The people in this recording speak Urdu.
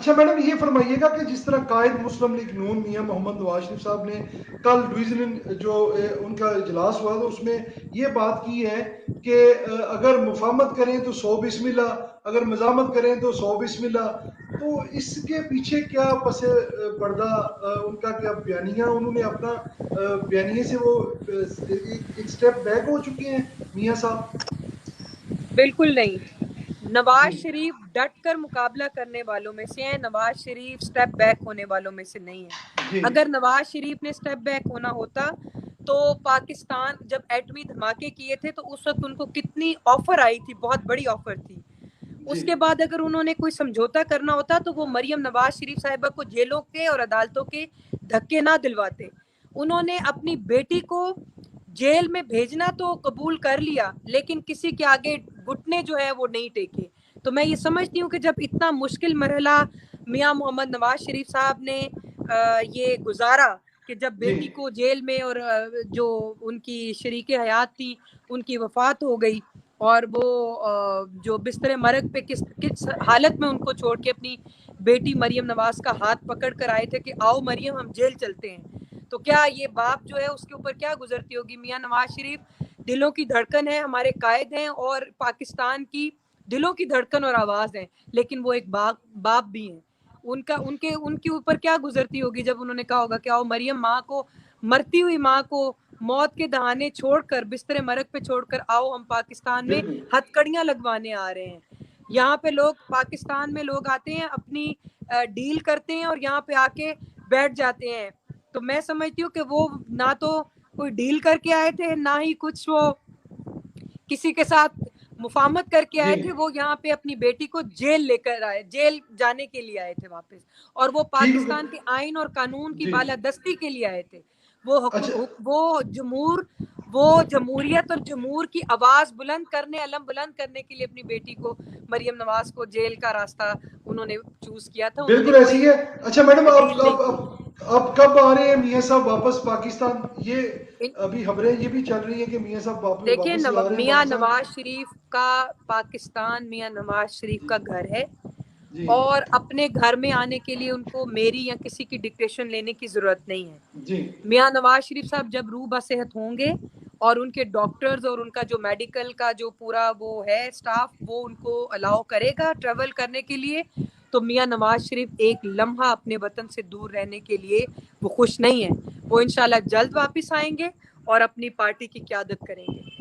اچھا میڈم یہ فرمائیے گا کہ جس طرح قائد مسلم لیگ نون میاں محمد نواز شریف صاحب نے کل ڈویژن جو ان کا اجلاس ہوا تو اس میں یہ بات کی ہے کہ اگر مفاہمت کریں تو 100 بسم اللہ، اگر مزاحمت کریں تو 100 بسم اللہ، تو اس کے پیچھے کیا پس پردہ ان کا کیا بیانیہ، انہوں نے اپنا بیانیے سے وہ ایک سٹیپ بیک ہو چکے ہیں میاں صاحب؟ بالکل نہیں، نواز جی شریف ڈٹ کر مقابلہ کرنے والوں میں سے ہیں، نواز شریف سٹیپ بیک ہونے والوں میں سے نہیں ہے۔ جی اگر نواز شریف نے سٹیپ بیک ہونا ہوتا تو پاکستان جب ایٹمی دھماکے کیے تھے تو اس وقت ان کو کتنی آفر آئی تھی، بہت بڑی آفر تھی۔ جی اس کے بعد اگر انہوں نے کوئی سمجھوتا کرنا ہوتا تو وہ مریم نواز شریف صاحبہ کو جیلوں کے اور عدالتوں کے دھکے نہ دلواتے۔ انہوں نے اپنی بیٹی کو جیل میں بھیجنا تو قبول کر لیا، لیکن کسی کے آگے گھٹنے جو ہے وہ نہیں ٹیکے۔ تو میں یہ سمجھتی ہوں کہ جب اتنا مشکل مرحلہ میاں محمد نواز شریف صاحب نے یہ گزارا کہ جب جی بیٹی کو جیل میں اور جو ان کی شریک حیات تھی ان کی وفات ہو گئی، اور وہ جو بستر مرگ پہ کس حالت میں ان کو چھوڑ کے اپنی بیٹی مریم نواز کا ہاتھ پکڑ کر آئے تھے کہ آؤ مریم ہم جیل چلتے ہیں، تو کیا یہ باپ جو ہے اس کے اوپر کیا گزرتی ہوگی؟ میاں نواز شریف دلوں کی دھڑکن ہے، ہمارے قائد ہیں اور پاکستان کی دلوں کی دھڑکن اور آواز ہیں، لیکن وہ ایک باپ بھی ہیں۔ ان کے اوپر کیا گزرتی ہوگی جب انہوں نے کہا ہوگا کہ آؤ مریم، ماں کو، مرتی ہوئی ماں کو موت کے دہانے چھوڑ کر، بستر مرگ پہ چھوڑ کر آؤ ہم پاکستان میں بالکل ہتھکڑیاں لگوانے آ رہے ہیں۔ یہاں پہ لوگ، پاکستان میں لوگ آتے ہیں، اپنی ڈیل کرتے ہیں اور یہاں پہ آ کے بیٹھ جاتے ہیں۔ تو میں سمجھتی ہوں کہ وہ نہ تو کوئی ڈیل کر کے آئے تھے، نہ ہی کچھ وہ کسی کے ساتھ مفاہمت کر کے جی آئے تھے، وہ یہاں پہ اپنی بیٹی کو جیل لے کر آئے، جیل جانے کے لیے آئے تھے واپس، اور وہ ٹھیک پاکستان کے ہے آئین اور قانون کی جی بالادستی کے لیے آئے تھے۔ اچھا وہ جمہوریت اور جمہور کی آواز بلند کرنے، علم بلند کرنے کے لیے اپنی بیٹی کو، مریم نواز کو، جیل کا راستہ انہوں نے چوز کیا تھا، انہوں نے بالکل ایسی کوئی ہے۔ اچھا میڈم ڈیل نہیں کی۔ آپ کب آ رہے ہیں میاں صاحب واپس پاکستان؟ یہ ان- ابھی خبریں یہ بھی چل رہی ہیں کہ میاں صاحب دیکھیں، واپس آ رہے ہیں میاں پاکستان۔ نواز شریف کا پاکستان میاں نواز شریف کا گھر ہے، جی اور اپنے گھر میں آنے کے لیے ان کو میری یا کسی کی ڈکٹیشن لینے کی ضرورت نہیں ہے۔ جی میاں نواز شریف صاحب جب روح بصحت ہوں گے اور ان کے ڈاکٹرز اور ان کا جو میڈیکل کا جو پورا وہ ہے سٹاف، وہ ان کو الاؤ کرے گا ٹریول کرنے کے لیے، تو میاں نواز شریف ایک لمحہ اپنے وطن سے دور رہنے کے لیے وہ خوش نہیں ہیں۔ وہ انشاءاللہ جلد واپس آئیں گے اور اپنی پارٹی کی قیادت کریں گے۔